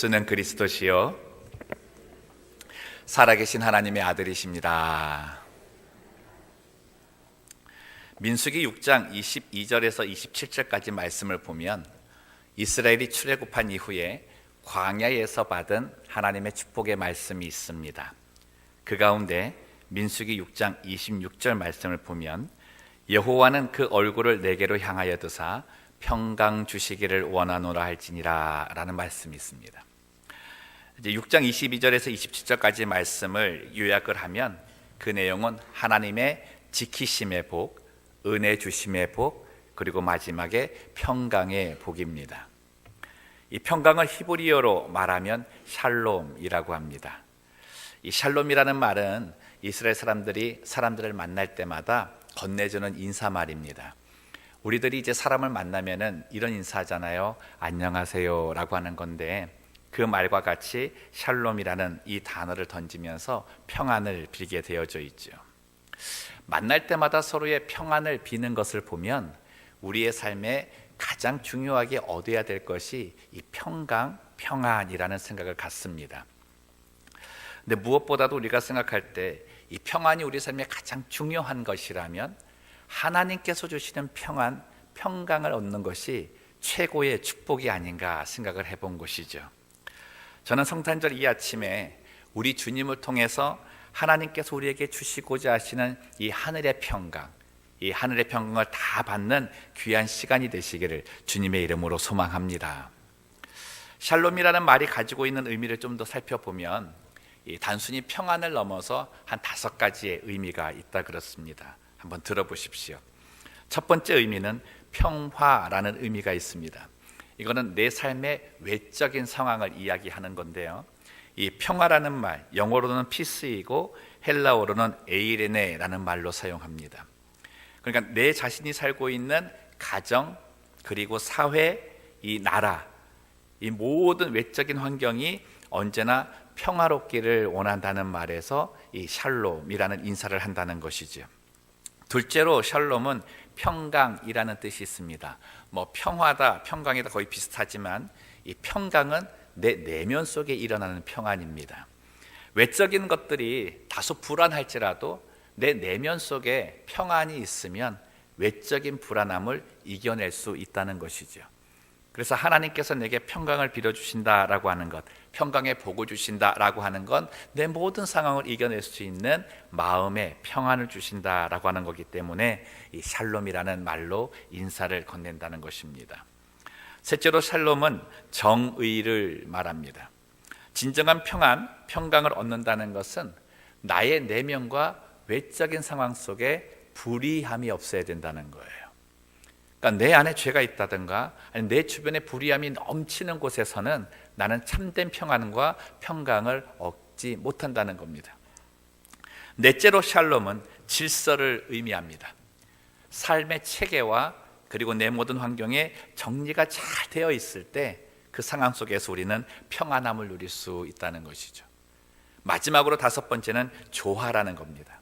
주는 그리스도시요 살아계신 하나님의 아들이십니다. 민수기 6장 22절에서 27절까지 말씀을 보면 이스라엘이 출애굽한 이후에 광야에서 받은 하나님의 축복의 말씀이 있습니다. 그 가운데 민수기 6장 26절 말씀을 보면 여호와는 그 얼굴을 내게로 향하여 드사 평강 주시기를 원하노라 할지니라 라는 말씀이 있습니다. 이제 6장 22절에서 27절까지 말씀을 요약을 하면 그 내용은 하나님의 지키심의 복, 은혜 주심의 복, 그리고 마지막에 평강의 복입니다. 이 평강을 히브리어로 말하면 샬롬이라고 합니다. 이 샬롬이라는 말은 이스라엘 사람들이 사람들을 만날 때마다 건네주는 인사말입니다. 우리들이 이제 사람을 만나면은 이런 인사하잖아요. 안녕하세요 라고 하는 건데, 그 말과 같이 샬롬이라는 이 단어를 던지면서 평안을 빌게 되어져 있죠. 만날 때마다 서로의 평안을 비는 것을 보면 우리의 삶에 가장 중요하게 얻어야 될 것이 이 평강, 평안이라는 생각을 갖습니다. 근데 무엇보다도 우리가 생각할 때 이 평안이 우리 삶에 가장 중요한 것이라면 하나님께서 주시는 평안, 평강을 얻는 것이 최고의 축복이 아닌가 생각을 해본 것이죠. 저는 성탄절 이 아침에 우리 주님을 통해서 하나님께서 우리에게 주시고자 하시는 이 하늘의 평강, 이 하늘의 평강을 다 받는 귀한 시간이 되시기를 주님의 이름으로 소망합니다. 샬롬이라는 말이 가지고 있는 의미를 좀 더 살펴보면 이 단순히 평안을 넘어서 한 5가지의 의미가 있다 그렇습니다. 한번 들어보십시오. 첫 번째 의미는 평화라는 의미가 있습니다. 이거는 내 삶의 외적인 상황을 이야기하는 건데요. 이 평화라는 말, 영어로는 피스이고 헬라어로는 에이레네라는 말로 사용합니다. 그러니까 내 자신이 살고 있는 가정, 그리고 사회, 이 나라, 이 모든 외적인 환경이 언제나 평화롭기를 원한다는 말에서 이 샬롬이라는 인사를 한다는 것이죠. 둘째로 샬롬은 평강이라는 뜻이 있습니다. 평화다, 평강이다 거의 비슷하지만 이 평강은 내 내면 속에 일어나는 평안입니다. 외적인 것들이 다소 불안할지라도 내 내면 속에 평안이 있으면 외적인 불안함을 이겨낼 수 있다는 것이죠. 그래서 하나님께서 내게 평강을 빌어주신다라고 하는 것, 평강의 복을 주신다라고 하는 건 내 모든 상황을 이겨낼 수 있는 마음의 평안을 주신다라고 하는 거기 때문에 이 샬롬이라는 말로 인사를 건넨다는 것입니다. 셋째로 샬롬은 정의를 말합니다. 진정한 평안, 평강을 얻는다는 것은 나의 내면과 외적인 상황 속에 불이함이 없어야 된다는 거예요. 그러니까 내 안에 죄가 있다든가 아니 내 주변에 불의함이 넘치는 곳에서는 나는 참된 평안과 평강을 얻지 못한다는 겁니다. 넷째로 샬롬은 질서를 의미합니다. 삶의 체계와 그리고 내 모든 환경에 정리가 잘 되어 있을 때 그 상황 속에서 우리는 평안함을 누릴 수 있다는 것이죠. 마지막으로 5번째는 조화라는 겁니다.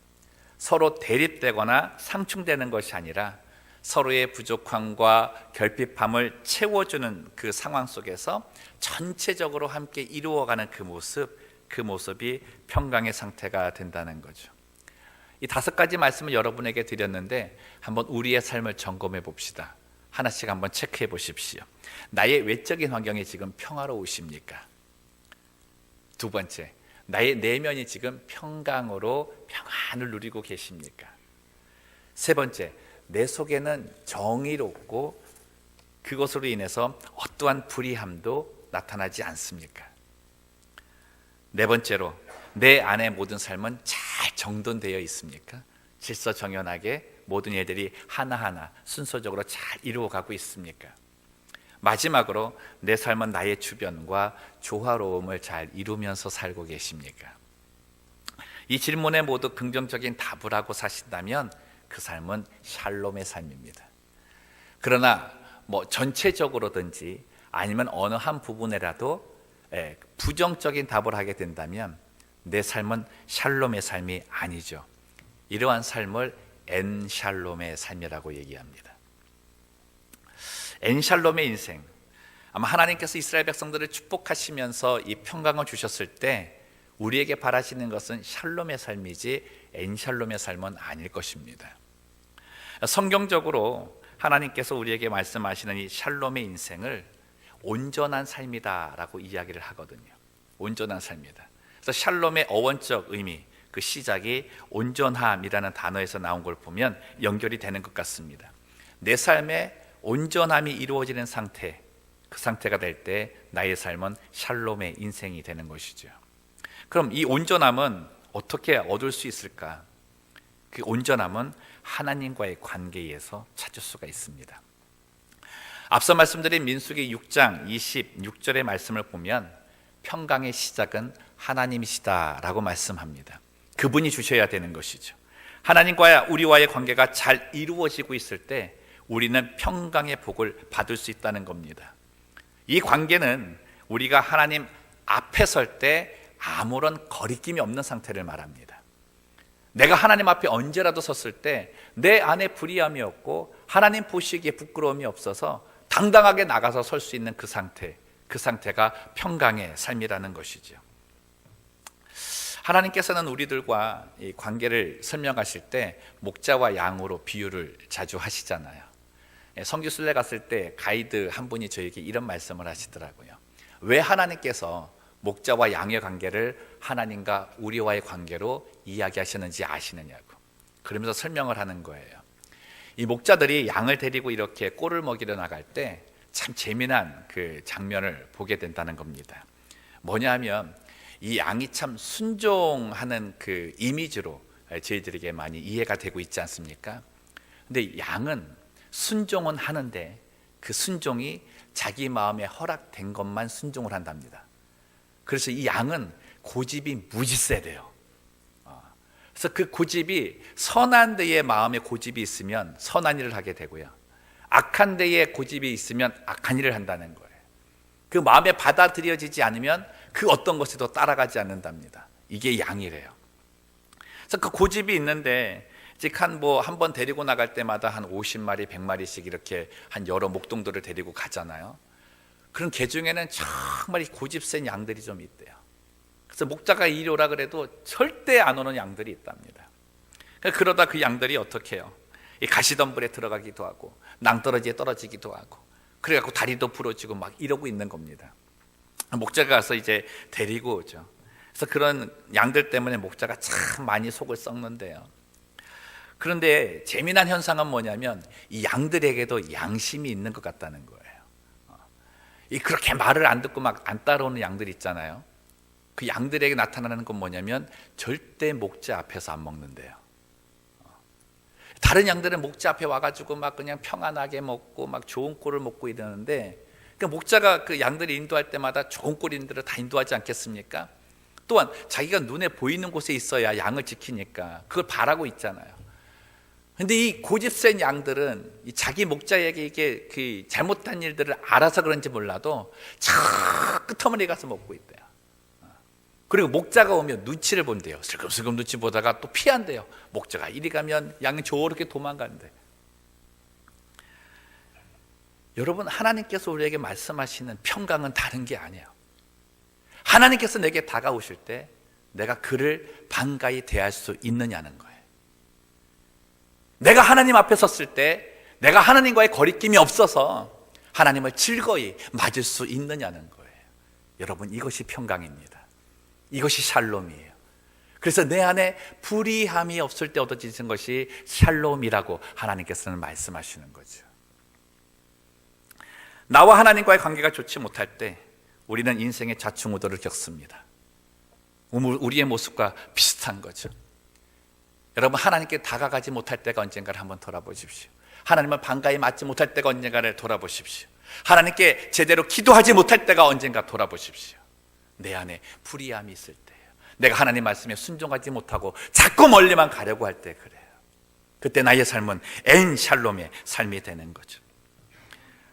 서로 대립되거나 상충되는 것이 아니라 서로의 부족함과 결핍함을 채워주는 그 상황 속에서 전체적으로 함께 이루어가는 그 모습이 평강의 상태가 된다는 거죠. 이 5가지 말씀을 여러분에게 드렸는데 한번 우리의 삶을 점검해 봅시다. 하나씩 한번 체크해 보십시오. 나의 외적인 환경이 지금 평화로우십니까? 두 번째, 나의 내면이 지금 평강으로 평안을 누리고 계십니까? 세 번째, 내 속에는 정의롭고 그것으로 인해서 어떠한 불의함도 나타나지 않습니까? 네 번째로, 내 안의 모든 삶은 잘 정돈되어 있습니까? 질서정연하게 모든 일들이 하나하나 순서적으로 잘 이루어가고 있습니까? 마지막으로, 내 삶은 나의 주변과 조화로움을 잘 이루면서 살고 계십니까? 이 질문에 모두 긍정적인 답을 하고 사신다면 그 삶은 샬롬의 삶입니다. 그러나 전체적으로든지 아니면 어느 한 부분에라도 부정적인 답을 하게 된다면 내 삶은 샬롬의 삶이 아니죠. 이러한 삶을 엔샬롬의 삶이라고 얘기합니다. 엔샬롬의 인생, 아마 하나님께서 이스라엘 백성들을 축복하시면서 이 평강을 주셨을 때 우리에게 바라시는 것은 샬롬의 삶이지 엔샬롬의 삶은 아닐 것입니다. 성경적으로 하나님께서 우리에게 말씀하시는 이 샬롬의 인생을 온전한 삶이다라고 이야기를 하거든요. 온전한 삶이다. 그래서 샬롬의 어원적 의미, 그 시작이 온전함이라는 단어에서 나온 걸 보면 연결이 되는 것 같습니다. 내 삶에 온전함이 이루어지는 상태, 그 상태가 될 때 나의 삶은 샬롬의 인생이 되는 것이죠. 그럼 이 온전함은 어떻게 얻을 수 있을까? 그 온전함은 하나님과의 관계에서 찾을 수가 있습니다. 앞서 말씀드린 민수기 6장 26절의 말씀을 보면 평강의 시작은 하나님이시다라고 말씀합니다. 그분이 주셔야 되는 것이죠. 하나님과 우리와의 관계가 잘 이루어지고 있을 때 우리는 평강의 복을 받을 수 있다는 겁니다. 이 관계는 우리가 하나님 앞에 설 때 아무런 거리낌이 없는 상태를 말합니다. 내가 하나님 앞에 언제라도 섰을 때 내 안에 불의함이 없고 하나님 보시기에 부끄러움이 없어서 당당하게 나가서 설 수 있는 그 상태가 평강의 삶이라는 것이죠. 하나님께서는 우리들과 이 관계를 설명하실 때 목자와 양으로 비유를 자주 하시잖아요. 성교순례 갔을 때 가이드 한 분이 저에게 이런 말씀을 하시더라고요. 왜 하나님께서 목자와 양의 관계를 하나님과 우리와의 관계로 이야기하셨는지 아시느냐고. 그러면서 설명을 하는 거예요. 이 목자들이 양을 데리고 이렇게 꼴을 먹이러 나갈 때 참 재미난 그 장면을 보게 된다는 겁니다. 뭐냐 하면 이 양이 참 순종하는 그 이미지로 저희들에게 많이 이해가 되고 있지 않습니까? 근데 양은 순종은 하는데 그 순종이 자기 마음에 허락된 것만 순종을 한답니다. 그래서 이 양은 고집이 무지 세대요. 그래서 그 고집이 선한 데에 마음에 고집이 있으면 선한 일을 하게 되고요, 악한 데에 고집이 있으면 악한 일을 한다는 거예요. 그 마음에 받아들여지지 않으면 그 어떤 것에도 따라가지 않는답니다. 이게 양이래요. 그래서 그 고집이 있는데 즉 한 번 데리고 나갈 때마다 한 50마리, 100마리씩 이렇게 한 여러 목동들을 데리고 가잖아요. 그런 개 중에는 정말 고집 센 양들이 좀 있대요. 그래서 목자가 이리 오라 그래도 절대 안 오는 양들이 있답니다. 그러다 그 양들이 어떻게 해요? 이 가시덤불에 들어가기도 하고 낭떠러지에 떨어지기도 하고 그래갖고 다리도 부러지고 막 이러고 있는 겁니다. 목자가 가서 이제 데리고 오죠. 그래서 그런 양들 때문에 목자가 참 많이 속을 썩는데요. 그런데 재미난 현상은 뭐냐면 이 양들에게도 양심이 있는 것 같다는 거예요. 이 그렇게 말을 안 듣고 막 안 따라오는 양들 있잖아요. 그 양들에게 나타나는 건 뭐냐면 절대 목자 앞에서 안 먹는데요. 다른 양들은 목자 앞에 와가지고 막 그냥 평안하게 먹고 막 좋은 꼴을 먹고 이러는데, 그 목자가 그 양들이 인도할 때마다 좋은 꼴인들을 다 인도하지 않겠습니까? 또한 자기가 눈에 보이는 곳에 있어야 양을 지키니까 그걸 바라고 있잖아요. 근데 이 고집센 양들은 이 자기 목자에게 이게 그 잘못한 일들을 알아서 그런지 몰라도 저 끝머리에 가서 먹고 있대요. 그리고 목자가 오면 눈치를 본대요. 슬금슬금 눈치 보다가 또 피한대요. 목자가 이리 가면 양이 저렇게 도망간대. 여러분, 하나님께서 우리에게 말씀하시는 평강은 다른 게 아니에요. 하나님께서 내게 다가오실 때 내가 그를 반가이 대할 수 있느냐는 거예요. 내가 하나님 앞에 섰을 때 내가 하나님과의 거리낌이 없어서 하나님을 즐거이 맞을 수 있느냐는 거예요. 여러분, 이것이 평강입니다. 이것이 샬롬이에요. 그래서 내 안에 불의함이 없을 때 얻어지는 것이 샬롬이라고 하나님께서는 말씀하시는 거죠. 나와 하나님과의 관계가 좋지 못할 때 우리는 인생의 좌충우돌을 겪습니다. 우리의 모습과 비슷한 거죠. 여러분, 하나님께 다가가지 못할 때가 언젠가를 한번 돌아보십시오. 하나님을 반가이 맞지 못할 때가 언젠가를 돌아보십시오. 하나님께 제대로 기도하지 못할 때가 언젠가 돌아보십시오. 내 안에 불의함이 있을 때예요. 내가 하나님 말씀에 순종하지 못하고 자꾸 멀리만 가려고 할 때 그래요. 그때 나의 삶은 엔 샬롬의 삶이 되는 거죠.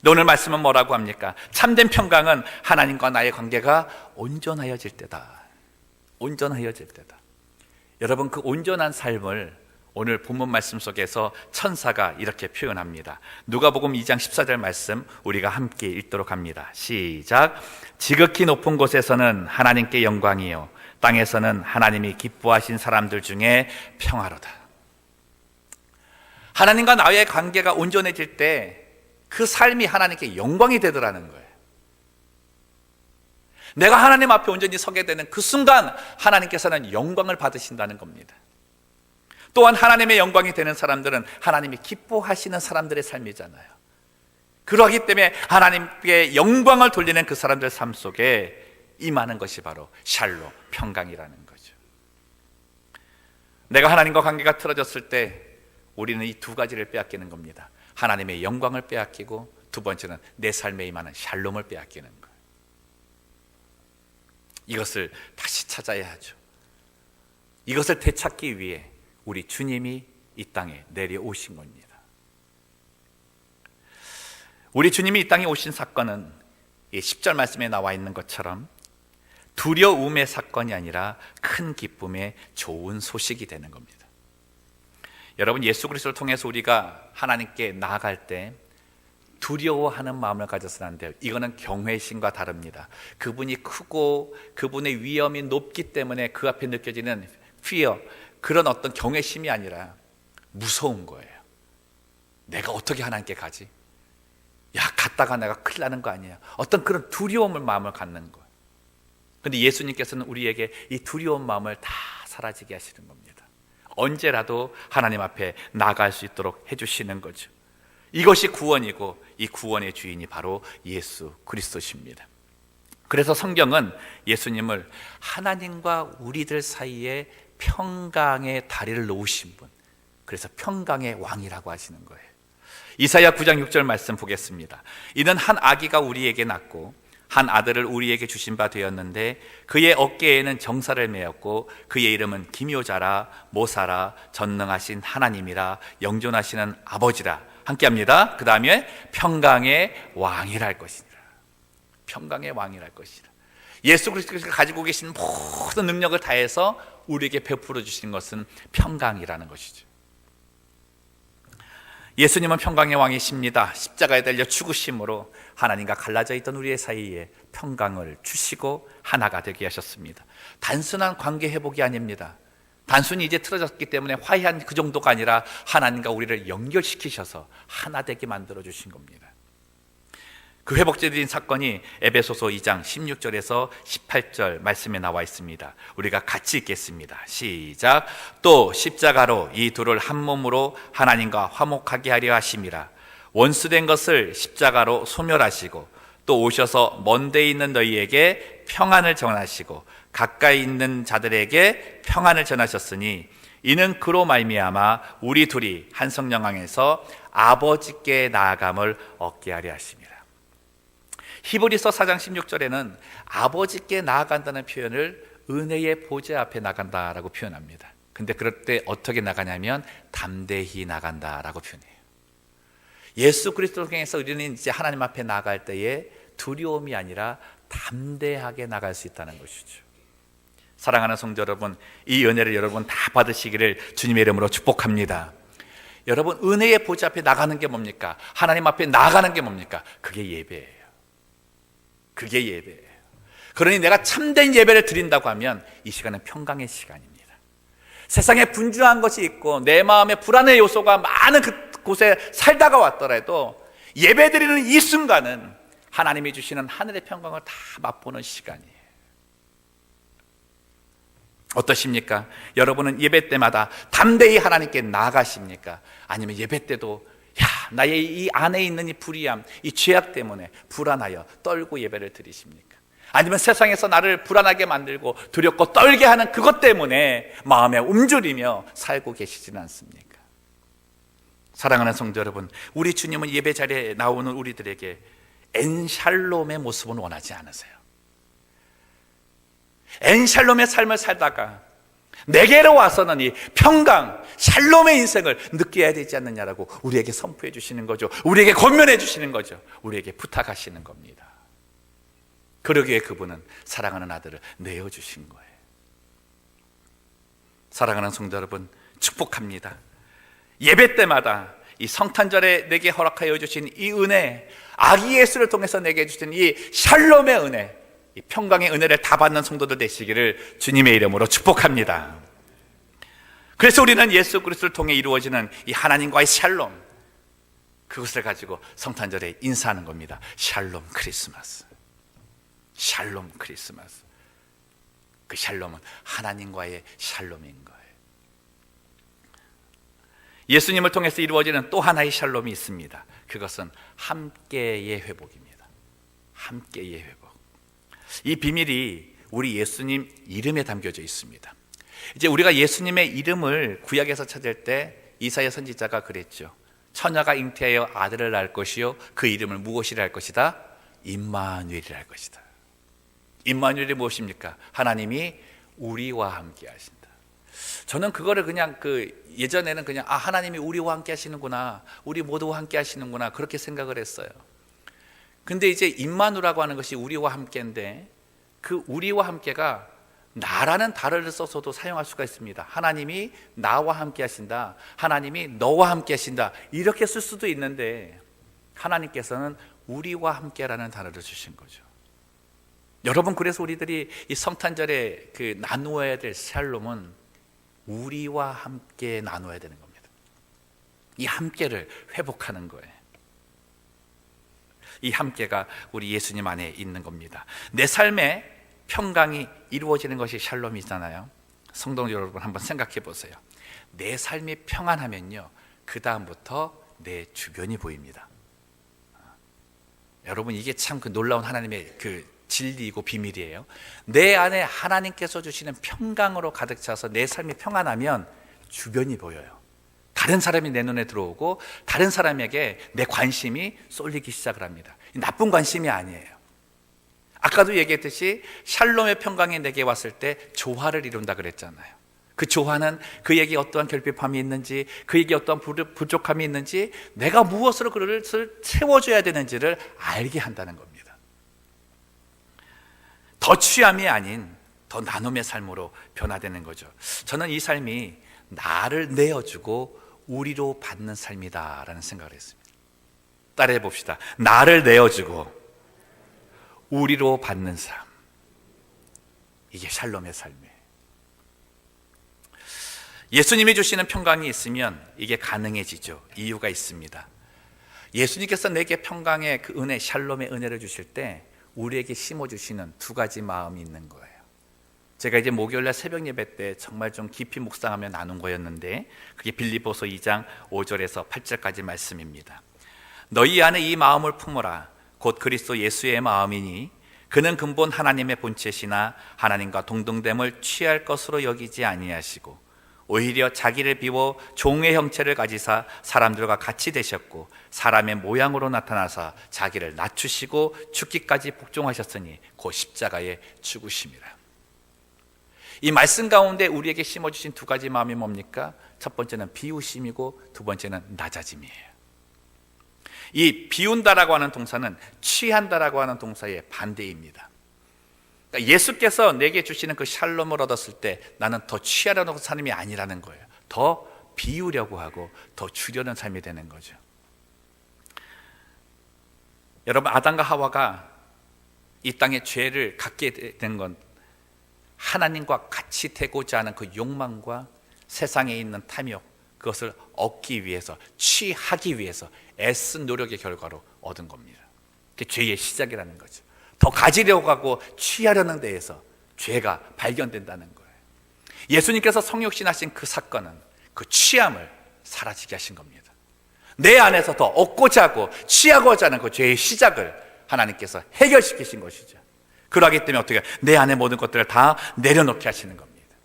오늘 말씀은 뭐라고 합니까? 참된 평강은 하나님과 나의 관계가 온전하여질 때다. 온전하여질 때다. 여러분, 그 온전한 삶을 오늘 본문 말씀 속에서 천사가 이렇게 표현합니다. 누가복음 2장 14절 말씀 우리가 함께 읽도록 합니다. 시작. 지극히 높은 곳에서는 하나님께 영광이요 땅에서는 하나님이 기뻐하신 사람들 중에 평화로다. 하나님과 나의 관계가 온전해질 때 그 삶이 하나님께 영광이 되더라는 거예요. 내가 하나님 앞에 온전히 서게 되는 그 순간 하나님께서는 영광을 받으신다는 겁니다. 또한 하나님의 영광이 되는 사람들은 하나님이 기뻐하시는 사람들의 삶이잖아요. 그러기 때문에 하나님께 영광을 돌리는 그 사람들 삶 속에 임하는 것이 바로 샬롬, 평강이라는 거죠. 내가 하나님과 관계가 틀어졌을 때 우리는 이 두 가지를 빼앗기는 겁니다. 하나님의 영광을 빼앗기고 두 번째는 내 삶에 임하는 샬롬을 빼앗기는 거예요. 이것을 다시 찾아야 하죠. 이것을 되찾기 위해 우리 주님이 이 땅에 내려오신 겁니다. 우리 주님이 이 땅에 오신 사건은 이 10절 말씀에 나와 있는 것처럼 두려움의 사건이 아니라 큰 기쁨의 좋은 소식이 되는 겁니다. 여러분, 예수 그리스도를 통해서 우리가 하나님께 나아갈 때 두려워하는 마음을 가져서는 안 돼요. 이거는 경외심과 다릅니다. 그분이 크고 그분의 위엄이 높기 때문에 그 앞에 느껴지는 fear, 그런 어떤 경외심이 아니라 무서운 거예요. 내가 어떻게 하나님께 가지? 야, 갔다가 내가 큰일 나는 거 아니야? 어떤 그런 두려움을 마음을 갖는 거예요. 그런데 예수님께서는 우리에게 이 두려운 마음을 다 사라지게 하시는 겁니다. 언제라도 하나님 앞에 나갈 수 있도록 해주시는 거죠. 이것이 구원이고 이 구원의 주인이 바로 예수 그리스도십니다. 그래서 성경은 예수님을 하나님과 우리들 사이에 평강의 다리를 놓으신 분, 그래서 평강의 왕이라고 하시는 거예요. 이사야 9장 6절 말씀 보겠습니다. 이는 한 아기가 우리에게 낳고 한 아들을 우리에게 주신 바 되었는데 그의 어깨에는 정사를 메었고 그의 이름은 기묘자라 모사라 전능하신 하나님이라 영존하시는 아버지라. 함께합니다. 그 다음에 평강의 왕이라 할 것이라. 평강의 왕이라 할 것이라. 예수 그리스도가 가지고 계신 모든 능력을 다해서 우리에게 베풀어 주시는 것은 평강이라는 것이죠. 예수님은 평강의 왕이십니다. 십자가에 달려 죽으심으로 하나님과 갈라져 있던 우리의 사이에 평강을 주시고 하나가 되게 하셨습니다. 단순한 관계 회복이 아닙니다. 단순히 이제 틀어졌기 때문에 화해한 그 정도가 아니라 하나님과 우리를 연결시키셔서 하나 되게 만들어 주신 겁니다. 그 회복적인 사건이 에베소서 2장 16절에서 18절 말씀에 나와 있습니다. 우리가 같이 읽겠습니다. 시작. 또 십자가로 이 둘을 한 몸으로 하나님과 화목하게 하려 하심이라. 원수된 것을 십자가로 소멸하시고 또 오셔서 먼 데 있는 너희에게 평안을 전하시고 가까이 있는 자들에게 평안을 전하셨으니 이는 그로 말미암아 우리 둘이 한 성령 안에서 아버지께 나아감을 얻게 하려 하심이라. 히브리서 4장 16절에는 아버지께 나아간다는 표현을 은혜의 보좌 앞에 나간다라고 표현합니다. 근데 그럴 때 어떻게 나가냐면 담대히 나간다라고 표현해요. 예수 그리스도를 통해서 우리는 이제 하나님 앞에 나갈 때에 두려움이 아니라 담대하게 나갈 수 있다는 것이죠. 사랑하는 성도 여러분, 이 은혜를 여러분 다 받으시기를 주님의 이름으로 축복합니다. 여러분, 은혜의 보좌 앞에 나가는 게 뭡니까? 하나님 앞에 나가는 게 뭡니까? 그게 예배예요. 그게 예배예요. 그러니 내가 참된 예배를 드린다고 하면 이 시간은 평강의 시간입니다. 세상에 분주한 것이 있고 내 마음에 불안의 요소가 많은 그곳에 살다가 왔더라도 예배 드리는 이 순간은 하나님이 주시는 하늘의 평강을 다 맛보는 시간이에요. 어떠십니까? 여러분은 예배 때마다 담대히 하나님께 나아가십니까? 아니면 예배 때도 나의 이 안에 있는 이 불의함, 이 죄악 때문에 불안하여 떨고 예배를 드리십니까? 아니면 세상에서 나를 불안하게 만들고 두렵고 떨게 하는 그것 때문에 마음에 움츠리며 살고 계시지는 않습니까? 사랑하는 성도 여러분, 우리 주님은 예배 자리에 나오는 우리들에게 엔샬롬의 모습은 원하지 않으세요. 엔샬롬의 삶을 살다가 내게로 와서는 이 평강, 샬롬의 인생을 느껴야 되지 않느냐라고 우리에게 선포해 주시는 거죠. 우리에게 권면해 주시는 거죠. 우리에게 부탁하시는 겁니다. 그러기에 그분은 사랑하는 아들을 내어주신 거예요. 사랑하는 성도 여러분, 축복합니다. 예배 때마다 이 성탄절에 내게 허락하여 주신 이 은혜, 아기 예수를 통해서 내게 주신 이 샬롬의 은혜, 이 평강의 은혜를 다 받는 성도들 되시기를 주님의 이름으로 축복합니다. 그래서 우리는 예수 그리스도를 통해 이루어지는 이 하나님과의 샬롬, 그것을 가지고 성탄절에 인사하는 겁니다. 샬롬 크리스마스. 샬롬 크리스마스. 그 샬롬은 하나님과의 샬롬인 거예요. 예수님을 통해서 이루어지는 또 하나의 샬롬이 있습니다. 그것은 함께의 회복입니다. 함께의 회복. 이 비밀이 우리 예수님 이름에 담겨져 있습니다. 이제 우리가 예수님의 이름을 구약에서 찾을 때 이사야 선지자가 그랬죠. 처녀가 잉태하여 아들을 낳을 것이요 그 이름을 무엇이라 할 것이다? 임마누엘이라 할 것이다. 임마누엘이 무엇입니까? 하나님이 우리와 함께 하신다. 저는 그거를 그냥 예전에는 그냥 하나님이 우리와 함께 하시는구나, 우리 모두와 함께 하시는구나, 그렇게 생각을 했어요. 근데 이제 임마누라고 하는 것이 우리와 함께인데, 그 우리와 함께가 나라는 단어를 써서도 사용할 수가 있습니다. 하나님이 나와 함께 하신다, 하나님이 너와 함께 하신다, 이렇게 쓸 수도 있는데 하나님께서는 우리와 함께라는 단어를 주신 거죠. 여러분, 그래서 우리들이 이 성탄절에 나누어야 될 샬롬은 우리와 함께 나눠야 되는 겁니다. 이 함께를 회복하는 거예요. 이 함께가 우리 예수님 안에 있는 겁니다. 내 삶에 평강이 이루어지는 것이 샬롬이잖아요. 성도 여러분, 한번 생각해 보세요. 내 삶이 평안하면요, 그 다음부터 내 주변이 보입니다. 여러분, 이게 참 놀라운 하나님의 진리이고 비밀이에요. 내 안에 하나님께서 주시는 평강으로 가득 차서 내 삶이 평안하면 주변이 보여요. 다른 사람이 내 눈에 들어오고 다른 사람에게 내 관심이 쏠리기 시작을 합니다. 나쁜 관심이 아니에요. 아까도 얘기했듯이 샬롬의 평강이 내게 왔을 때 조화를 이룬다 그랬잖아요. 그 조화는 그에게 어떠한 결핍함이 있는지, 그에게 어떠한 부족함이 있는지, 내가 무엇으로 그것을 채워줘야 되는지를 알게 한다는 겁니다. 더 취함이 아닌 더 나눔의 삶으로 변화되는 거죠. 저는 이 삶이 나를 내어주고 우리로 받는 삶이다라는 생각을 했습니다. 따라해 봅시다. 나를 내어주고 우리로 받는 삶. 이게 샬롬의 삶이에요. 예수님이 주시는 평강이 있으면 이게 가능해지죠. 이유가 있습니다. 예수님께서 내게 평강의 그 은혜, 샬롬의 은혜를 주실 때 우리에게 심어주시는 두 가지 마음이 있는 거예요. 제가 이제 목요일날 새벽 예배 때 정말 좀 깊이 묵상하며 나눈 거였는데, 그게 빌립보서 2장 5절에서 8절까지 말씀입니다. 너희 안에 이 마음을 품어라. 곧 그리스도 예수의 마음이니 그는 근본 하나님의 본체시나 하나님과 동등됨을 취할 것으로 여기지 아니하시고 오히려 자기를 비워 종의 형체를 가지사 사람들과 같이 되셨고 사람의 모양으로 나타나사 자기를 낮추시고 죽기까지 복종하셨으니 곧 십자가에 죽으심이라. 이 말씀 가운데 우리에게 심어주신 두 가지 마음이 뭡니까? 첫 번째는 비우심이고 두 번째는 낮아짐이에요. 이 비운다라고 하는 동사는 취한다라고 하는 동사의 반대입니다. 그러니까 예수께서 내게 주시는 그 샬롬을 얻었을 때 나는 더 취하려는 삶이 아니라는 거예요. 더 비우려고 하고 더 주려는 삶이 되는 거죠. 여러분, 아담과 하와가 이 땅에 죄를 갖게 된 건 하나님과 같이 되고자 하는 그 욕망과 세상에 있는 탐욕, 그것을 얻기 위해서, 취하기 위해서 애쓴 노력의 결과로 얻은 겁니다. 그게 죄의 시작이라는 거죠. 더 가지려고 하고 취하려는 데에서 죄가 발견된다는 거예요. 예수님께서 성육신하신 그 사건은 그 취함을 사라지게 하신 겁니다. 내 안에서 더 얻고자 하고 취하고자 하는 그 죄의 시작을 하나님께서 해결시키신 것이죠. 그러하기 때문에 어떻게 내 안의 모든 것들을 다 내려놓게 하시는 겁니다.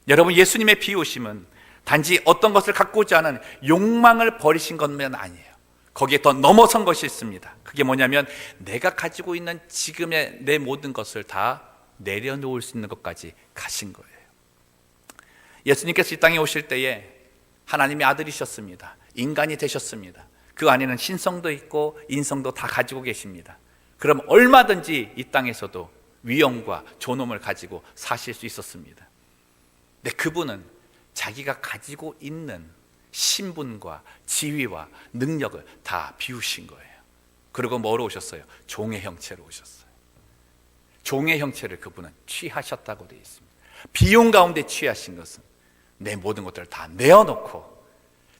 여러분, 예수님의 비우심은 단지 어떤 것을 갖고자 하는 욕망을 버리신 것만 아니에요. 거기에 더 넘어선 것이 있습니다. 그게 뭐냐면 내가 가지고 있는 지금의 내 모든 것을 다 내려놓을 수 있는 것까지 가신 거예요. 예수님께서 이 땅에 오실 때에 하나님의 아들이셨습니다. 인간이 되셨습니다. 그 안에는 신성도 있고 인성도 다 가지고 계십니다. 그럼 얼마든지 이 땅에서도 위엄과 존엄을 가지고 사실 수 있었습니다. 근데 그분은 자기가 가지고 있는 신분과 지위와 능력을 다 비우신 거예요. 그리고 뭐로 오셨어요? 종의 형체로 오셨어요. 종의 형체를 그분은 취하셨다고 되어 있습니다. 비용 가운데 취하신 것은 내 모든 것들을 다 내어놓고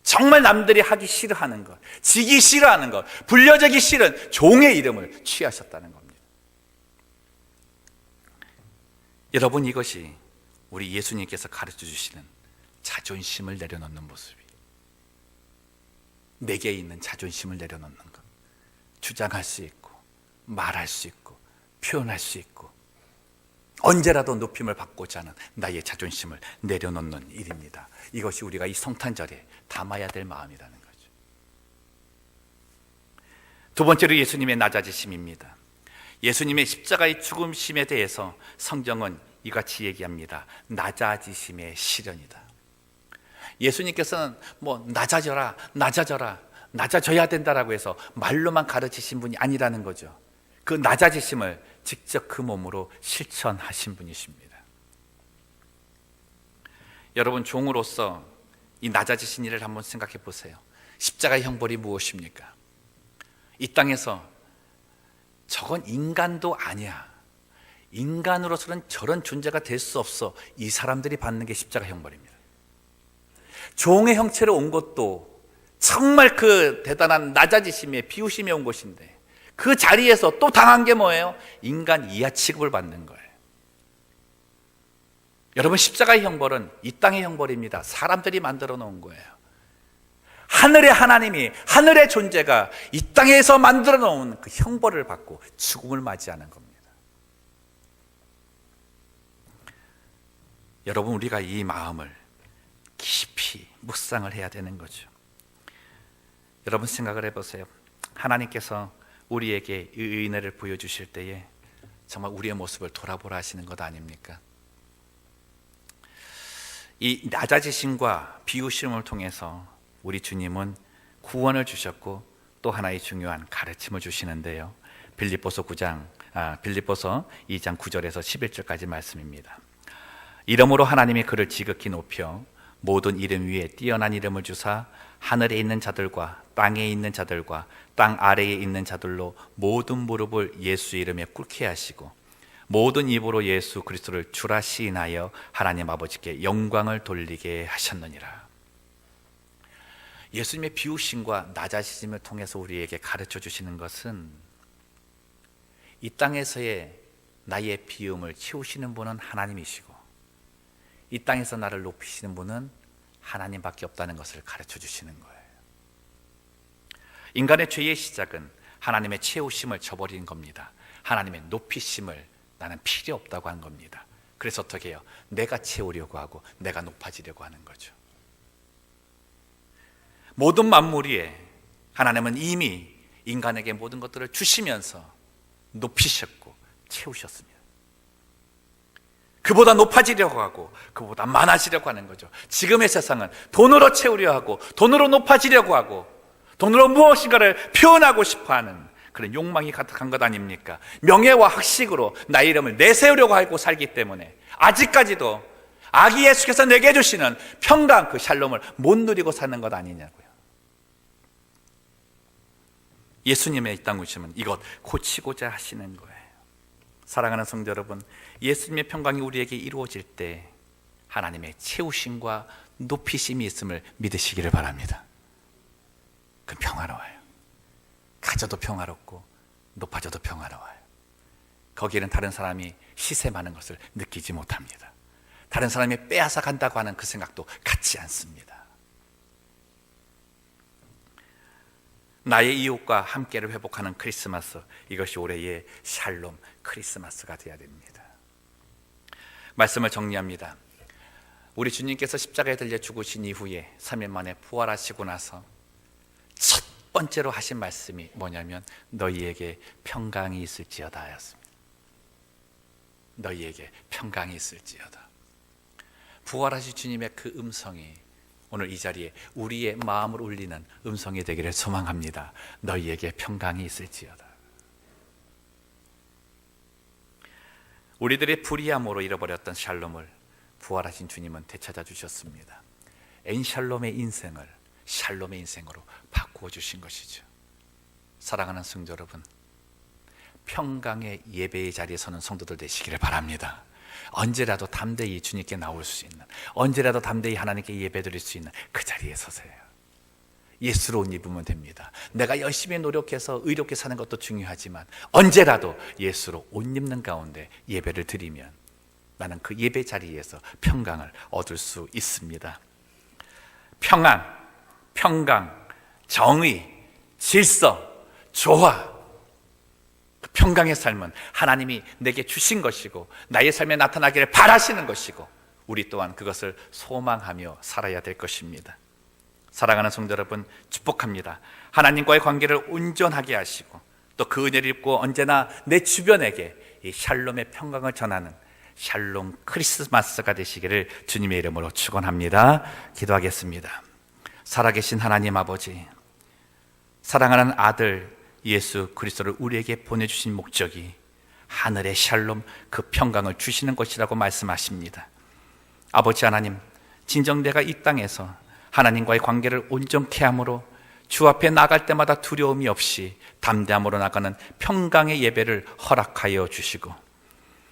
정말 남들이 하기 싫어하는 것, 지기 싫어하는 것, 불려지기 싫은 종의 이름을 취하셨다는 겁니다. 여러분, 이것이 우리 예수님께서 가르쳐 주시는 자존심을 내려놓는 모습이에요. 내게 있는 자존심을 내려놓는 것, 주장할 수 있고 말할 수 있고 표현할 수 있고 언제라도 높임을 받고자 하는 나의 자존심을 내려놓는 일입니다. 이것이 우리가 이 성탄절에 담아야 될 마음이라는 거죠. 두 번째로 예수님의 낮아지심입니다. 예수님의 십자가의 죽음심에 대해서 성경은 이같이 얘기합니다. 낮아지심의 실현이다. 예수님께서는 낮아져라, 낮아져라, 낮아져야 된다라고 해서 말로만 가르치신 분이 아니라는 거죠. 그 낮아지심을 직접 그 몸으로 실천하신 분이십니다. 여러분, 종으로서 이 낮아지신 일을 한번 생각해 보세요. 십자가의 형벌이 무엇입니까? 이 땅에서 저건 인간도 아니야, 인간으로서는 저런 존재가 될 수 없어, 이 사람들이 받는 게 십자가 형벌입니다. 종의 형체로 온 것도 정말 그 대단한 낮아지심에 비우심에 온 것인데 그 자리에서 또 당한 게 뭐예요? 인간 이하 취급을 받는 거예요. 여러분, 십자가의 형벌은 이 땅의 형벌입니다. 사람들이 만들어 놓은 거예요. 하늘의 하나님이, 하늘의 존재가 이 땅에서 만들어 놓은 그 형벌을 받고 죽음을 맞이하는 겁니다. 여러분, 우리가 이 마음을 깊이 묵상을 해야 되는 거죠. 여러분, 생각을 해보세요. 하나님께서 우리에게 이 은혜를 보여주실 때에 정말 우리의 모습을 돌아보라 하시는 것 아닙니까? 이 낮아지심과 비우심을 통해서 우리 주님은 구원을 주셨고 또 하나의 중요한 가르침을 주시는데요. 빌립보서 2장 9절에서 11절까지 말씀입니다. 이러므로 하나님이 그를 지극히 높여 모든 이름 위에 뛰어난 이름을 주사 하늘에 있는 자들과 땅에 있는 자들과 땅 아래에 있는 자들로 모든 무릎을 예수 이름에 꿇게 하시고 모든 입으로 예수 그리스도를 주라 시인하여 하나님 아버지께 영광을 돌리게 하셨느니라. 예수님의 비우심과 낮아지심을 통해서 우리에게 가르쳐 주시는 것은 이 땅에서의 나의 비움을 채우시는 분은 하나님이시고 이 땅에서 나를 높이시는 분은 하나님밖에 없다는 것을 가르쳐 주시는 거예요. 인간의 죄의 시작은 하나님의 채우심을 저버리는 겁니다. 하나님의 높이심을 나는 필요 없다고 한 겁니다. 그래서 어떻게 해요? 내가 채우려고 하고 내가 높아지려고 하는 거죠. 모든 만물 위에 하나님은 이미 인간에게 모든 것들을 주시면서 높이셨고 채우셨습니다. 그보다 높아지려고 하고 그보다 많아지려고 하는 거죠. 지금의 세상은 돈으로 채우려 하고 돈으로 높아지려고 하고 돈으로 무엇인가를 표현하고 싶어하는 그런 욕망이 가득한 것 아닙니까? 명예와 학식으로 나의 이름을 내세우려고 하고 살기 때문에 아직까지도 아기 예수께서 내게 주시는 평강, 그 샬롬을 못 누리고 사는 것 아니냐고요. 예수님의 이 땅 오시면 이것 고치고자 하시는 거예요. 사랑하는 성도 여러분, 예수님의 평강이 우리에게 이루어질 때 하나님의 채우심과 높이심이 있음을 믿으시기를 바랍니다. 그 평화로워요. 가져도 평화롭고 높아져도 평화로워요. 거기에는 다른 사람이 시샘하는 것을 느끼지 못합니다. 다른 사람이 빼앗아 간다고 하는 그 생각도 갖지 않습니다. 나의 이웃과 함께를 회복하는 크리스마스, 이것이 올해의 샬롬 크리스마스가 되어야 됩니다. 말씀을 정리합니다. 우리 주님께서 십자가에 들려 죽으신 이후에 3일 만에 부활하시고 나서 첫 번째로 하신 말씀이 뭐냐면 너희에게 평강이 있을지어다 하였습니다. 너희에게 평강이 있을지어다. 부활하신 주님의 그 음성이 오늘 이 자리에 우리의 마음을 울리는 음성이 되기를 소망합니다. 너희에게 평강이 있을지어다. 우리들의 불의함으로 잃어버렸던 샬롬을 부활하신 주님은 되찾아 주셨습니다. 엔샬롬의 인생을 샬롬의 인생으로 바꾸어 주신 것이죠. 사랑하는 성도 여러분, 평강의 예배의 자리에 서는 성도들 되시기를 바랍니다. 언제라도 담대히 주님께 나올 수 있는, 언제라도 담대히 하나님께 예배드릴 수 있는 그 자리에 서세요. 예수로 옷 입으면 됩니다. 내가 열심히 노력해서 의롭게 사는 것도 중요하지만 언제라도 예수로 옷 입는 가운데 예배를 드리면 나는 그 예배 자리에서 평강을 얻을 수 있습니다. 평강, 정의, 질서, 조화, 그 평강의 삶은 하나님이 내게 주신 것이고 나의 삶에 나타나기를 바라시는 것이고 우리 또한 그것을 소망하며 살아야 될 것입니다. 사랑하는 성도 여러분, 축복합니다. 하나님과의 관계를 온전하게 하시고 또 그 은혜를 입고 언제나 내 주변에게 이 샬롬의 평강을 전하는 샬롬 크리스마스가 되시기를 주님의 이름으로 축원합니다. 기도하겠습니다. 살아계신 하나님 아버지, 사랑하는 아들 예수 그리스도를 우리에게 보내주신 목적이 하늘의 샬롬, 그 평강을 주시는 것이라고 말씀하십니다. 아버지 하나님, 진정 내가 이 땅에서 하나님과의 관계를 온전케 함으로 주 앞에 나갈 때마다 두려움이 없이 담대함으로 나가는 평강의 예배를 허락하여 주시고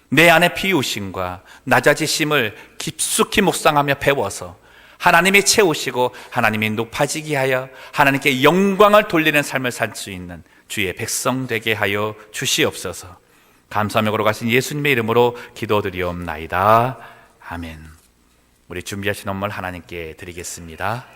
내 안의 비우심과 낮아지심을 깊숙이 묵상하며 배워서 하나님이 채우시고 하나님이 높아지게 하여 하나님께 영광을 돌리는 삶을 살 수 있는 주의 백성 되게 하여 주시옵소서. 감사하며 걸어가신 예수님의 이름으로 기도드리옵나이다. 아멘. 우리 준비하신 헌물 하나님께 드리겠습니다.